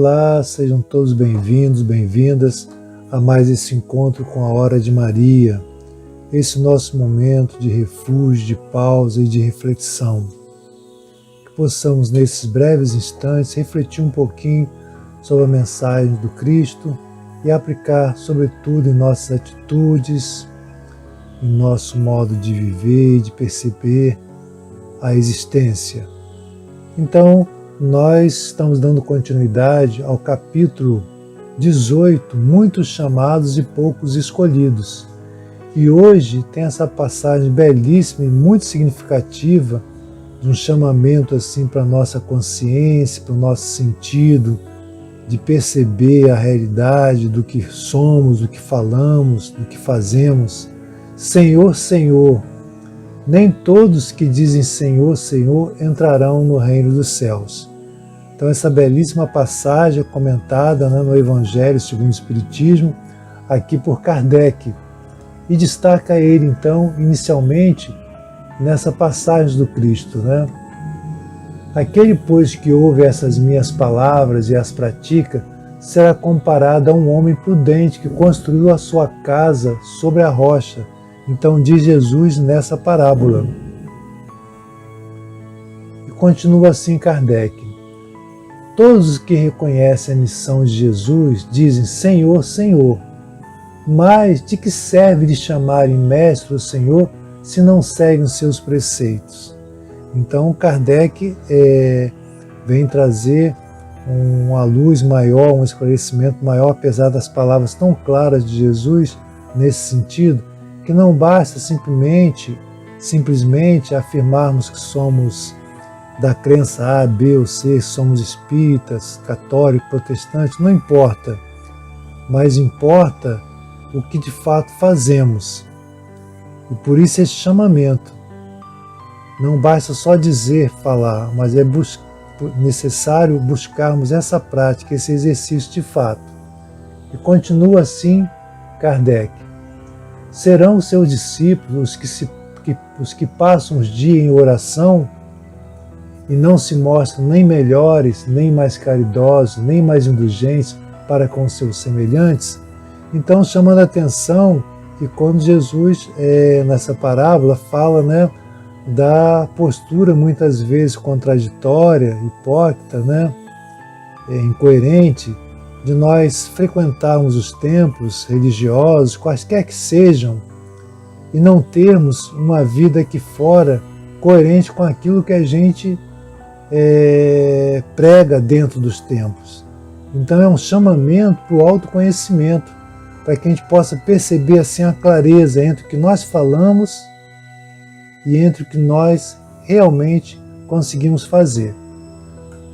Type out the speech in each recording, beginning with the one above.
Olá, sejam todos bem-vindos, bem-vindas a mais esse encontro com a Hora de Maria, esse nosso momento de refúgio, de pausa e de reflexão. Que possamos, nesses breves instantes, refletir um pouquinho sobre a mensagem do Cristo e aplicar, sobretudo, em nossas atitudes, em nosso modo de viver e de perceber a existência. Então, nós estamos dando continuidade ao capítulo 18, muitos chamados e poucos escolhidos. E hoje tem essa passagem belíssima e muito significativa de um chamamento assim para a nossa consciência, para o nosso sentido, de perceber a realidade do que somos, do que falamos, do que fazemos. Senhor, Senhor, nem todos que dizem Senhor, Senhor entrarão no reino dos céus. Então essa belíssima passagem é comentada no Evangelho segundo o Espiritismo, aqui por Kardec, e destaca ele então inicialmente nessa passagem do Cristo, Aquele, pois, que ouve essas minhas palavras e as pratica, será comparado a um homem prudente que construiu a sua casa sobre a rocha. Então diz Jesus nessa parábola. E continua assim Kardec. Todos os que reconhecem a missão de Jesus dizem Senhor, Senhor. Mas de que serve de chamarem Mestre ou Senhor se não seguem os seus preceitos? Então Kardec vem trazer uma luz maior, um esclarecimento maior, apesar das palavras tão claras de Jesus nesse sentido, que não basta simplesmente afirmarmos que somos da crença A, B ou C, somos espíritas, católicos, protestantes, não importa, mas importa o que de fato fazemos. E por isso esse chamamento. Não basta só dizer, falar, mas é necessário buscarmos essa prática, esse exercício de fato. E continua assim Kardec. Serão os seus discípulos os que passam os dias em oração e não se mostram nem melhores, nem mais caridosos, nem mais indulgentes para com seus semelhantes? Então, chamando a atenção que quando Jesus, nessa parábola, fala da postura muitas vezes contraditória, hipócrita, incoerente, de nós frequentarmos os templos religiosos, quaisquer que sejam, e não termos uma vida aqui fora coerente com aquilo que a gente prega dentro dos templos. Então é um chamamento para o autoconhecimento, para que a gente possa perceber assim a clareza entre o que nós falamos e entre o que nós realmente conseguimos fazer.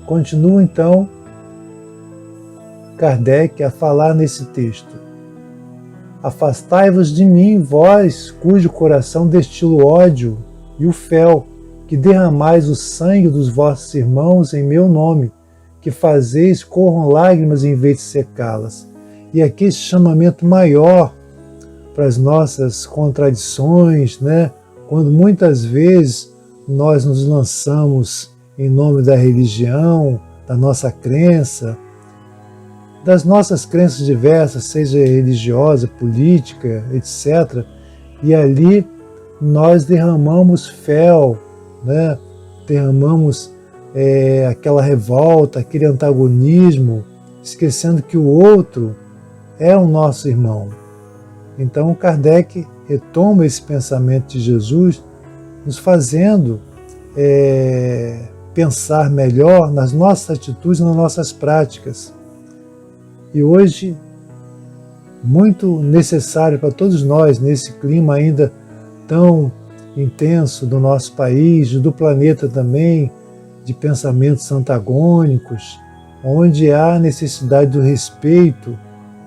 Continua então Kardec a falar nesse texto. Afastai-vos de mim, vós, cujo coração destila o ódio e o fel, que derramais o sangue dos vossos irmãos em meu nome, que fazeis corram lágrimas em vez de secá-las. E aqui esse chamamento maior para as nossas contradições, quando muitas vezes nós nos lançamos em nome da religião, da nossa crença, das nossas crenças diversas, seja religiosa, política, etc. E ali nós derramamos fel, derramamos aquela revolta, aquele antagonismo, esquecendo que o outro é o nosso irmão. Então Kardec retoma esse pensamento de Jesus, nos fazendo pensar melhor nas nossas atitudes, nas nossas práticas. E hoje, muito necessário para todos nós, nesse clima ainda tão intenso do nosso país, do planeta também, de pensamentos antagônicos, onde há necessidade do respeito,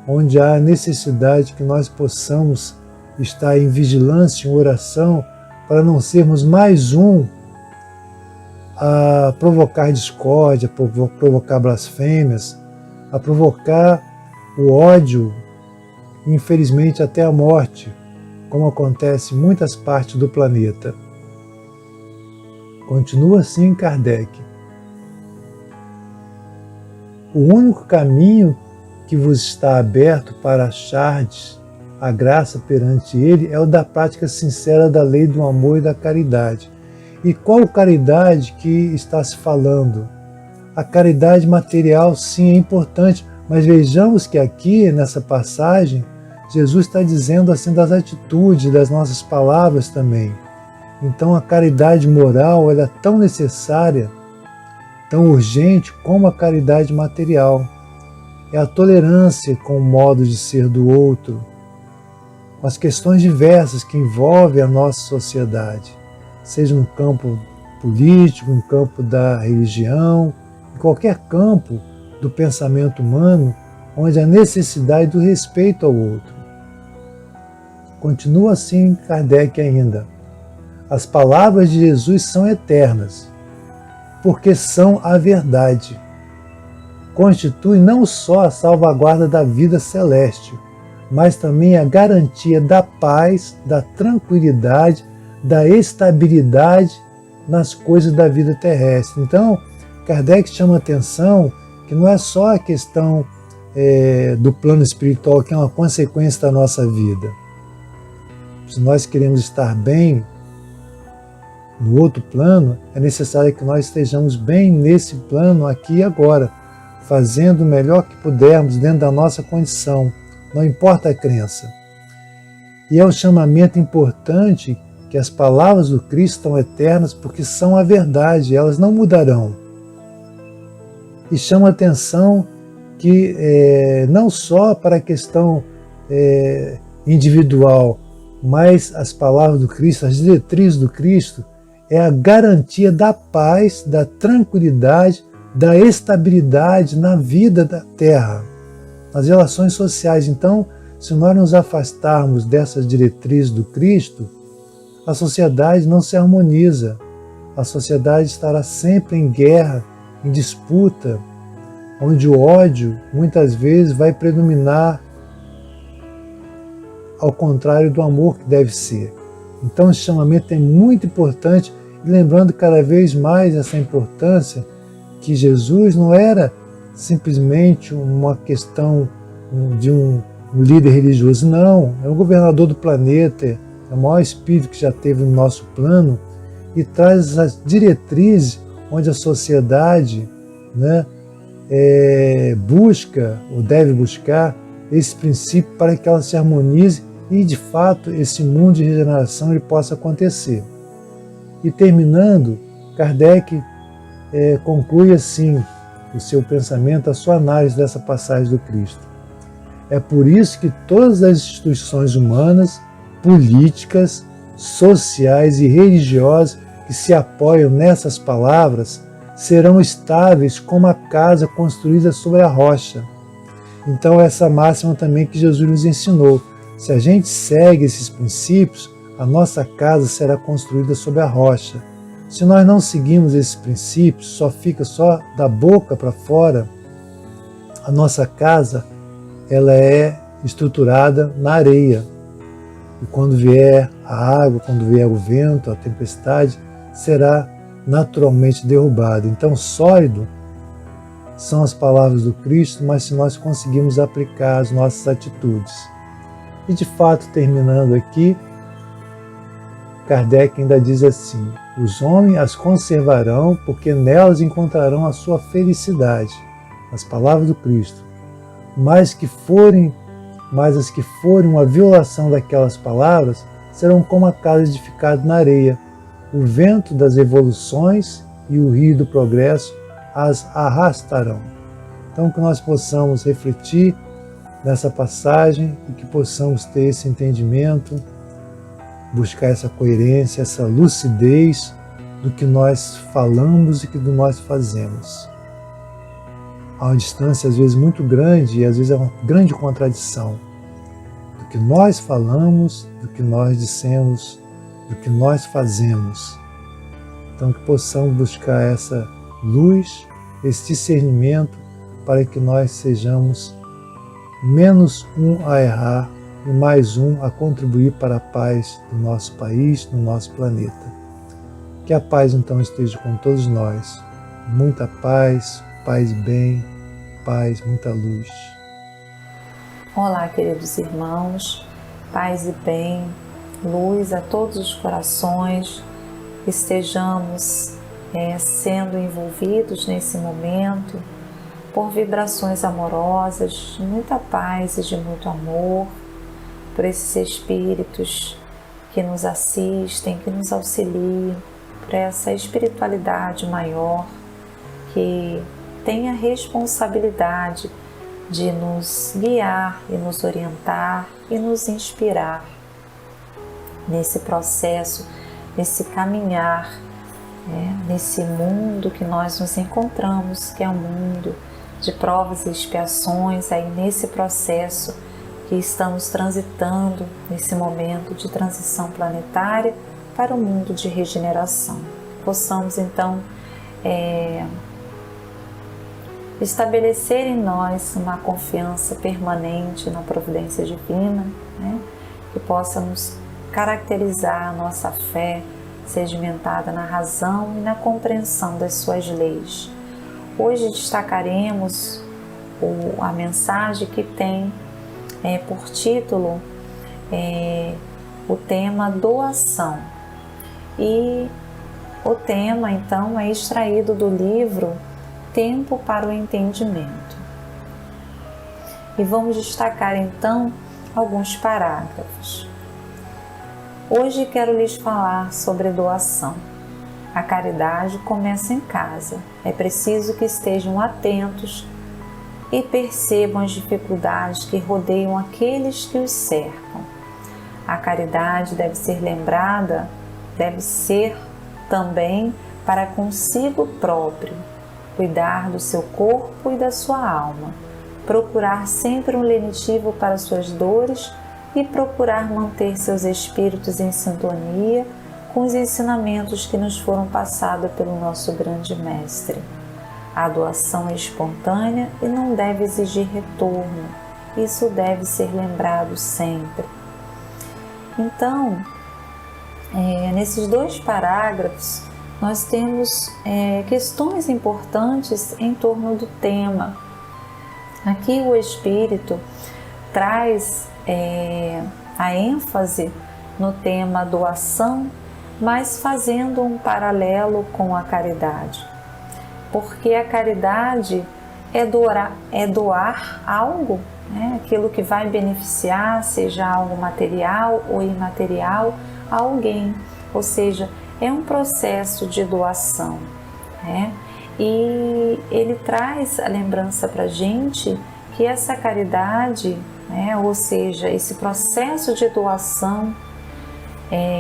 onde há necessidade que nós possamos estar em vigilância, em oração, para não sermos mais um a provocar discórdia, a provocar blasfêmias, a provocar o ódio, infelizmente até a morte, como acontece em muitas partes do planeta. Continua assim Kardec. O único caminho que vos está aberto para achardes a graça perante Ele é o da prática sincera da lei do amor e da caridade. E qual caridade que está se falando? A caridade material, sim, é importante, mas vejamos que aqui, nessa passagem, Jesus está dizendo assim das atitudes, das nossas palavras também. Então a caridade moral ela é tão necessária, tão urgente como a caridade material. É a tolerância com o modo de ser do outro, com as questões diversas que envolvem a nossa sociedade, seja no campo político, no campo da religião, em qualquer campo do pensamento humano, onde a necessidade do respeito ao outro. Continua assim Kardec ainda. As palavras de Jesus são eternas, porque são a verdade. Constitui não só a salvaguarda da vida celeste, mas também a garantia da paz, da tranquilidade, da estabilidade nas coisas da vida terrestre. Então, Kardec chama a atenção que não é só a questão do plano espiritual, que é uma consequência da nossa vida. Se nós queremos estar bem no outro plano, é necessário que nós estejamos bem nesse plano aqui e agora, fazendo o melhor que pudermos dentro da nossa condição, não importa a crença. E é um chamamento importante que as palavras do Cristo são eternas porque são a verdade, elas não mudarão. E chama a atenção que não só para a questão individual, mas as palavras do Cristo, as diretrizes do Cristo, é a garantia da paz, da tranquilidade, da estabilidade na vida da Terra, nas relações sociais. Então, se nós nos afastarmos dessas diretrizes do Cristo, a sociedade não se harmoniza, a sociedade estará sempre em guerra, em disputa, onde o ódio muitas vezes vai predominar ao contrário do amor que deve ser. Então esse chamamento é muito importante, e lembrando cada vez mais essa importância que Jesus não era simplesmente uma questão de um líder religioso, não, é um governador do planeta, é o maior espírito que já teve no nosso plano e traz essas diretrizes onde a sociedade busca ou deve buscar esse princípio para que ela se harmonize e de fato esse mundo de regeneração ele possa acontecer. E terminando, Kardec conclui assim o seu pensamento, a sua análise dessa passagem do Cristo. É por isso que todas as instituições humanas, políticas, sociais e religiosas que se apoiam nessas palavras serão estáveis como a casa construída sobre a rocha. Então essa máxima também que Jesus nos ensinou. Se a gente segue esses princípios, a nossa casa será construída sobre a rocha. Se nós não seguimos esses princípios, só fica só da boca para fora, a nossa casa ela é estruturada na areia. E quando vier a água, quando vier o vento, a tempestade, será naturalmente derrubada. Então, sólido são as palavras do Cristo, mas se nós conseguirmos aplicar as nossas atitudes. E de fato, terminando aqui, Kardec ainda diz assim: os homens as conservarão porque nelas encontrarão a sua felicidade, as palavras do Cristo. Mas as que forem uma violação daquelas palavras serão como a casa edificada na areia. O vento das evoluções e o rio do progresso as arrastarão. Então que nós possamos refletir nessa passagem e que possamos ter esse entendimento, buscar essa coerência, essa lucidez do que nós falamos e do que nós fazemos. Há uma distância às vezes muito grande e às vezes é uma grande contradição do que nós falamos, do que nós dissemos, do que nós fazemos. Então que possamos buscar essa luz, esse discernimento para que nós sejamos menos um a errar e mais um a contribuir para a paz do nosso país, do nosso planeta. Que a paz então esteja com todos nós. Muita paz, paz e bem. paz, muita luz. Olá, queridos irmãos, paz e bem, luz a todos os corações, estejamos sendo envolvidos nesse momento por vibrações amorosas, de muita paz e de muito amor, por esses espíritos que nos assistem, que nos auxiliam, por essa espiritualidade maior que tem a responsabilidade de nos guiar e nos orientar e nos inspirar nesse processo, nesse caminhar, nesse mundo que nós nos encontramos, que é um mundo de provas e expiações, aí nesse processo que estamos transitando, nesse momento de transição planetária para o mundo de regeneração. Possamos então estabelecer em nós uma confiança permanente na providência divina, que possa nos caracterizar a nossa fé sedimentada na razão e na compreensão das suas leis. Hoje destacaremos a mensagem que tem por título o tema doação. E o tema então é extraído do livro Tempo para o Entendimento. E vamos destacar então alguns parágrafos. Hoje quero lhes falar sobre doação. A caridade começa em casa. É preciso que estejam atentos e percebam as dificuldades que rodeiam aqueles que os cercam. A caridade deve ser lembrada, deve ser também para consigo próprio, cuidar do seu corpo e da sua alma, procurar sempre um lenitivo para suas dores e procurar manter seus espíritos em sintonia com os ensinamentos que nos foram passados pelo nosso grande mestre. A doação é espontânea e não deve exigir retorno. Isso deve ser lembrado sempre. Então, nesses dois parágrafos, nós temos questões importantes em torno do tema. Aqui o Espírito traz a ênfase no tema doação, mas fazendo um paralelo com a caridade. Porque a caridade é doar algo, aquilo que vai beneficiar, seja algo material ou imaterial, a alguém. Ou seja, é um processo de doação. E ele traz a lembrança para a gente que essa caridade, ou seja, esse processo de doação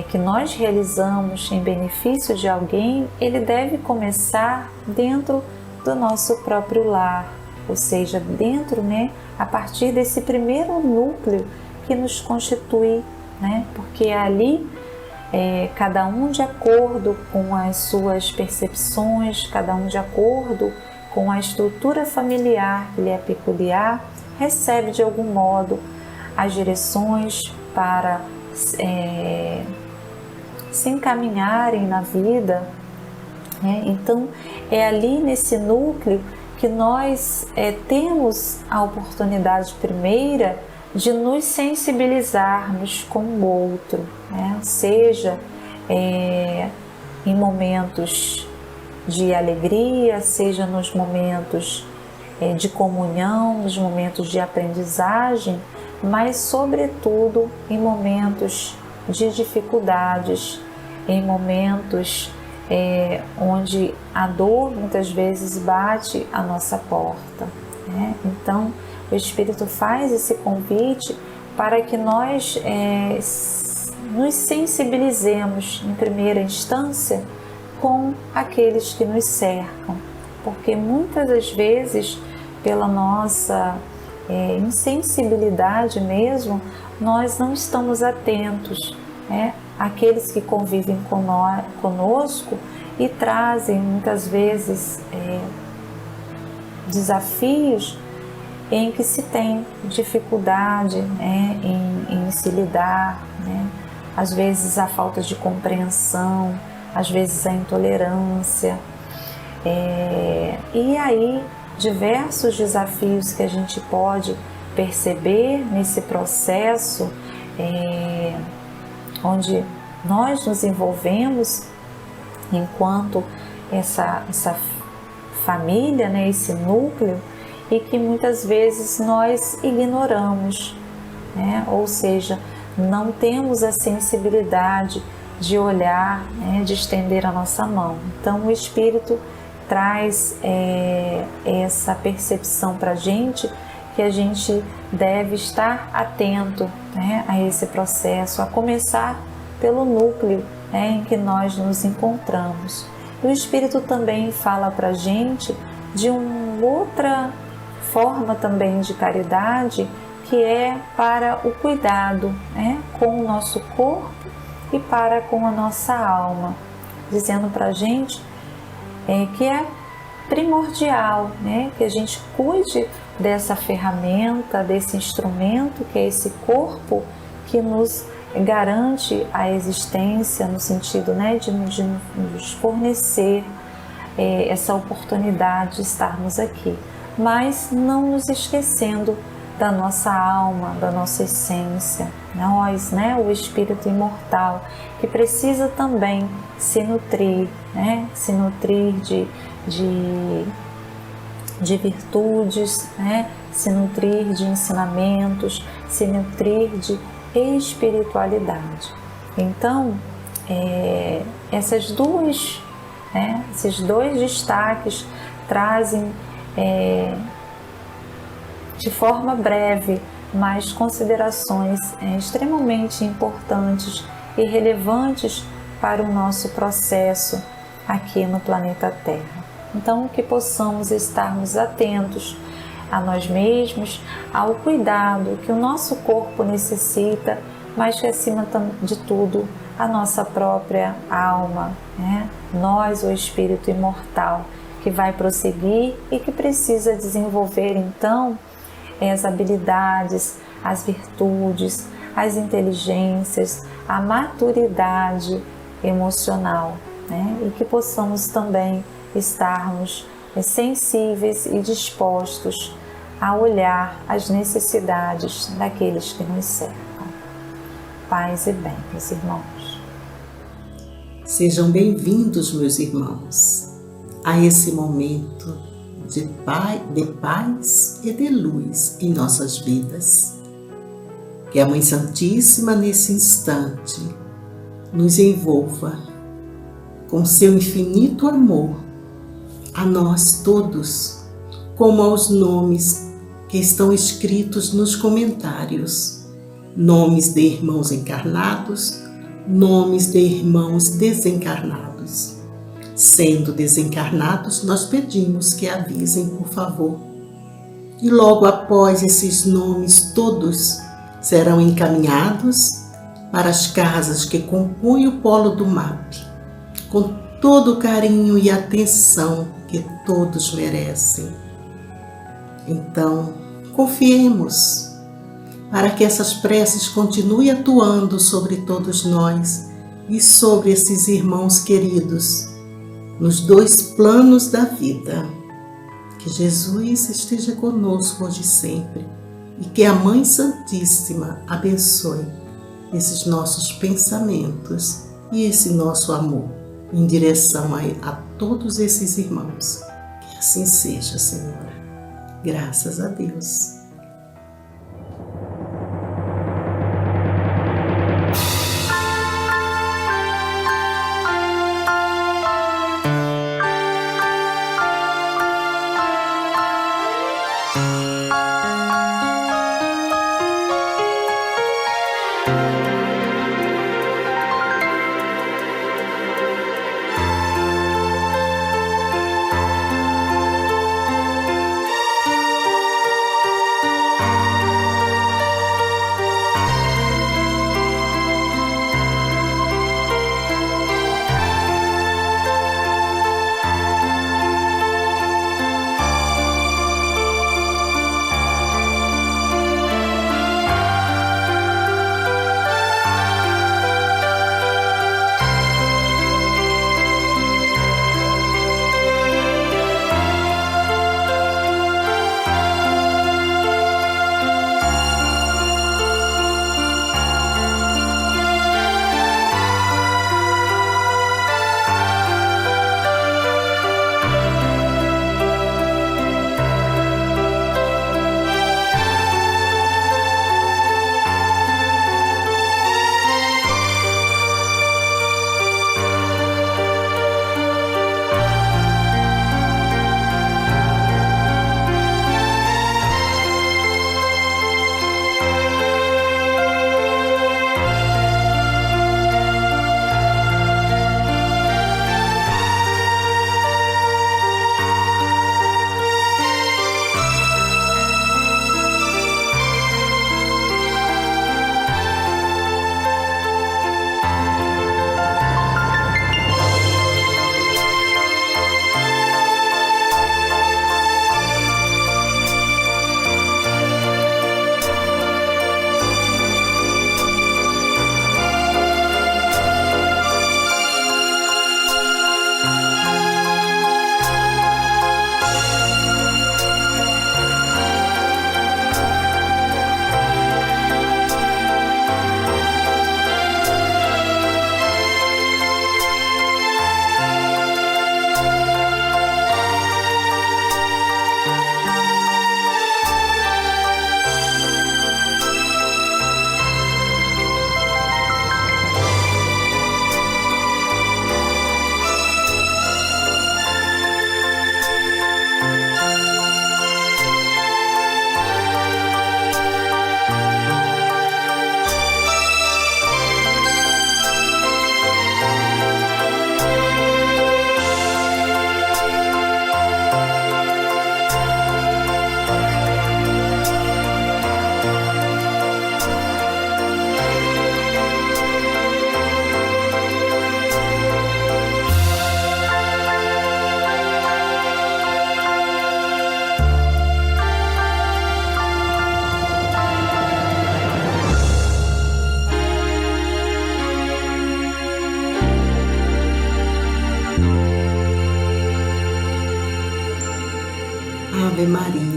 que nós realizamos em benefício de alguém, ele deve começar dentro do nosso próprio lar, ou seja, dentro, a partir desse primeiro núcleo que nos constitui, porque ali cada um de acordo com as suas percepções, cada um de acordo com a estrutura familiar que lhe é peculiar, recebe de algum modo as direções para se encaminharem na vida. Então é ali nesse núcleo que nós temos a oportunidade primeira de nos sensibilizarmos com o outro, seja em momentos de alegria, seja nos momentos de comunhão, nos momentos de aprendizagem, mas sobretudo em momentos de dificuldades, em momentos onde a dor muitas vezes bate à nossa porta. Então o Espírito faz esse convite para que nós nos sensibilizemos em primeira instância com aqueles que nos cercam, porque muitas das vezes, pela nossa insensibilidade mesmo, nós não estamos atentos àqueles que convivem conosco e trazem muitas vezes desafios em que se tem dificuldade em se lidar, às vezes a falta de compreensão, às vezes a intolerância, e aí diversos desafios que a gente pode perceber nesse processo onde nós nos envolvemos enquanto essa família, né, esse núcleo, e que muitas vezes nós ignoramos, né? Ou seja, não temos a sensibilidade de olhar, né, de estender a nossa mão. Então o Espírito traz essa percepção para a gente, que a gente deve estar atento, né, a esse processo, a começar pelo núcleo, né, em que nós nos encontramos. E o Espírito também fala para a gente de uma outra forma também de caridade, que é para o cuidado, né, com o nosso corpo e para com a nossa alma, dizendo para a gente que é primordial, né, que a gente cuide dessa ferramenta, desse instrumento que é esse corpo, que nos garante a existência no sentido, né, de nos fornecer essa oportunidade de estarmos aqui, mas não nos esquecendo da nossa alma, da nossa essência, nós, né, o espírito imortal, que precisa também se nutrir, né, se nutrir de virtudes, né, se nutrir de ensinamentos, se nutrir de espiritualidade. Então, esses dois destaques trazem de forma breve, mas considerações extremamente importantes e relevantes para o nosso processo aqui no planeta Terra. Então, que possamos estarmos atentos a nós mesmos, ao cuidado que o nosso corpo necessita, mas que acima de tudo a nossa própria alma, né? Nós, o espírito imortal, que vai prosseguir e que precisa desenvolver então as habilidades, as virtudes, as inteligências, a maturidade emocional, né? E que possamos também estarmos sensíveis e dispostos a olhar as necessidades daqueles que nos cercam. Paz e bem, meus irmãos. Sejam bem-vindos, meus irmãos, a esse momento de paz e de luz em nossas vidas. Que a Mãe Santíssima, nesse instante, nos envolva com seu infinito amor a nós todos, como aos nomes que estão escritos nos comentários, nomes de irmãos encarnados, nomes de irmãos desencarnados. Sendo desencarnados, nós pedimos que avisem, por favor. E logo após esses nomes todos serão encaminhados para as casas que compõem o polo do MAP, com todo o carinho e atenção que todos merecem. Então, confiemos para que essas preces continuem atuando sobre todos nós e sobre esses irmãos queridos nos dois planos da vida. Que Jesus esteja conosco hoje e sempre e que a Mãe Santíssima abençoe esses nossos pensamentos e esse nosso amor em direção a todos esses irmãos. Que assim seja, Senhora. Graças a Deus.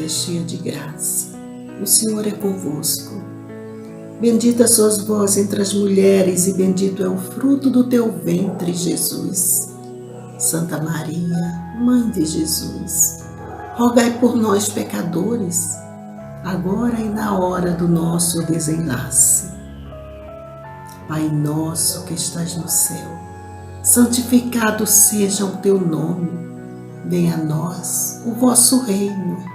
Maria, cheia de graça, o Senhor é convosco. Bendita sois vós entre as mulheres, e bendito é o fruto do teu ventre, Jesus. Santa Maria, Mãe de Jesus, rogai por nós, pecadores, agora e na hora do nosso desenlace. Pai nosso que estás no céu, santificado seja o teu nome. Venha a nós o vosso reino.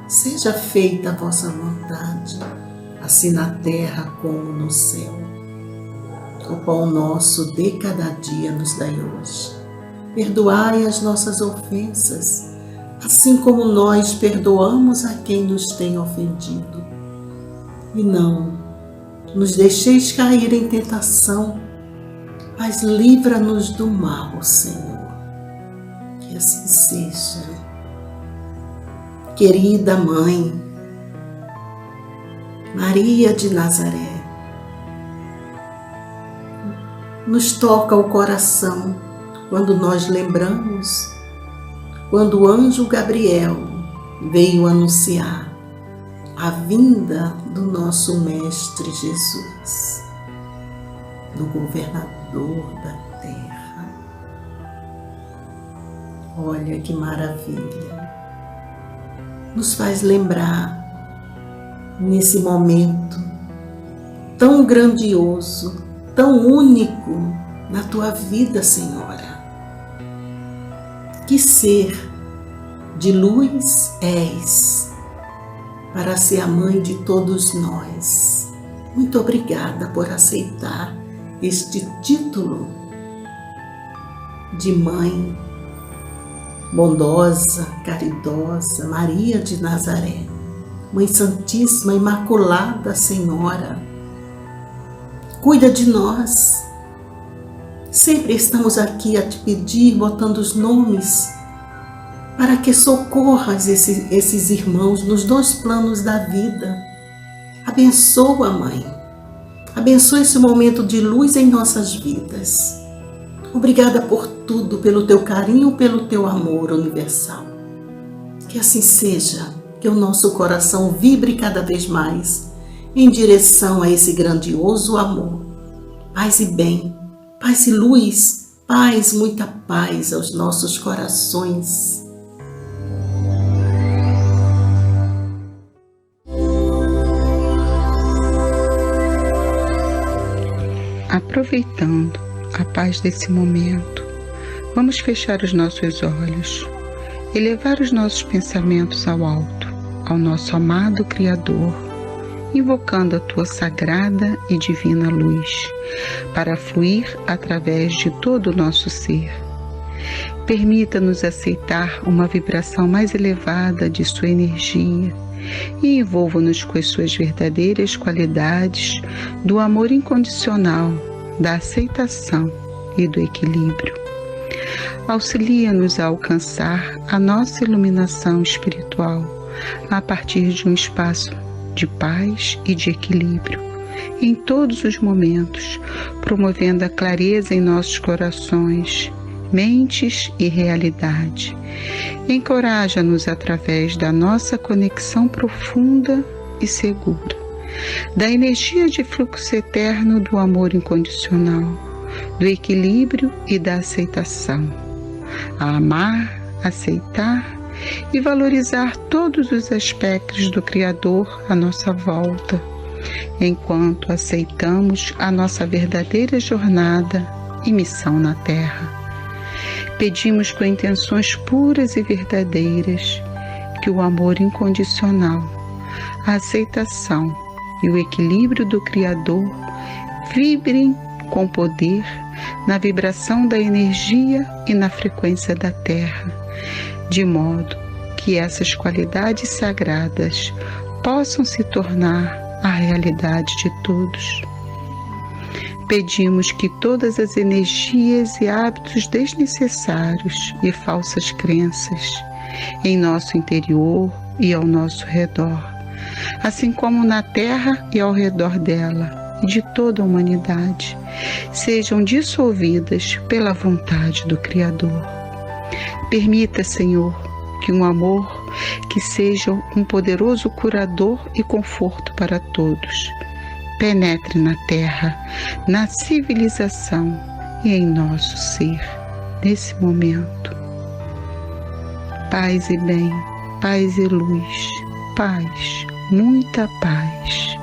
Seja feita a vossa vontade, assim na terra como no céu. O pão nosso de cada dia nos dai hoje. Perdoai as nossas ofensas, assim como nós perdoamos a quem nos tem ofendido. E não nos deixeis cair em tentação, mas livra-nos do mal, Senhor. Que assim seja. Querida Mãe, Maria de Nazaré, nos toca o coração quando nós lembramos quando o anjo Gabriel veio anunciar a vinda do nosso Mestre Jesus, do governador da terra. Olha que maravilha! Nos faz lembrar, nesse momento tão grandioso, tão único na tua vida, Senhora. Que ser de luz és, para ser a mãe de todos nós. Muito obrigada por aceitar este título de mãe bondosa, caridosa, Maria de Nazaré, Mãe Santíssima, Imaculada Senhora. Cuida de nós. Sempre estamos aqui a te pedir, botando os nomes, para que socorras esses irmãos nos dois planos da vida. Abençoa, Mãe. Abençoa esse momento de luz em nossas vidas. Obrigada por tudo, pelo teu carinho, pelo teu amor universal. Que assim seja, que o nosso coração vibre cada vez mais em direção a esse grandioso amor. Paz e bem, paz e luz, paz, muita paz aos nossos corações. Aproveitando a paz desse momento, vamos fechar os nossos olhos, elevar os nossos pensamentos ao alto, ao nosso amado Criador, invocando a tua sagrada e divina luz, para fluir através de todo o nosso ser. Permita-nos aceitar uma vibração mais elevada de sua energia e envolva-nos com as suas verdadeiras qualidades do amor incondicional, da aceitação e do equilíbrio. Auxilia-nos a alcançar a nossa iluminação espiritual a partir de um espaço de paz e de equilíbrio em todos os momentos, promovendo a clareza em nossos corações, mentes e realidade. Encoraja-nos através da nossa conexão profunda e segura, da energia de fluxo eterno do amor incondicional, do equilíbrio e da aceitação, a amar, aceitar e valorizar todos os aspectos do Criador à nossa volta, enquanto aceitamos a nossa verdadeira jornada e missão na Terra. Pedimos com intenções puras e verdadeiras que o amor incondicional, a aceitação e o equilíbrio do Criador vibrem com poder na vibração da energia e na frequência da Terra, de modo que essas qualidades sagradas possam se tornar a realidade de todos. Pedimos que todas as energias e hábitos desnecessários e falsas crenças em nosso interior e ao nosso redor, assim como na Terra e ao redor dela e de toda a humanidade, sejam dissolvidas pela vontade do Criador. Permita, Senhor, que um amor que seja um poderoso curador e conforto para todos. Penetre na terra, na civilização e em nosso ser, nesse momento. Paz e bem, paz e luz, paz, muita paz.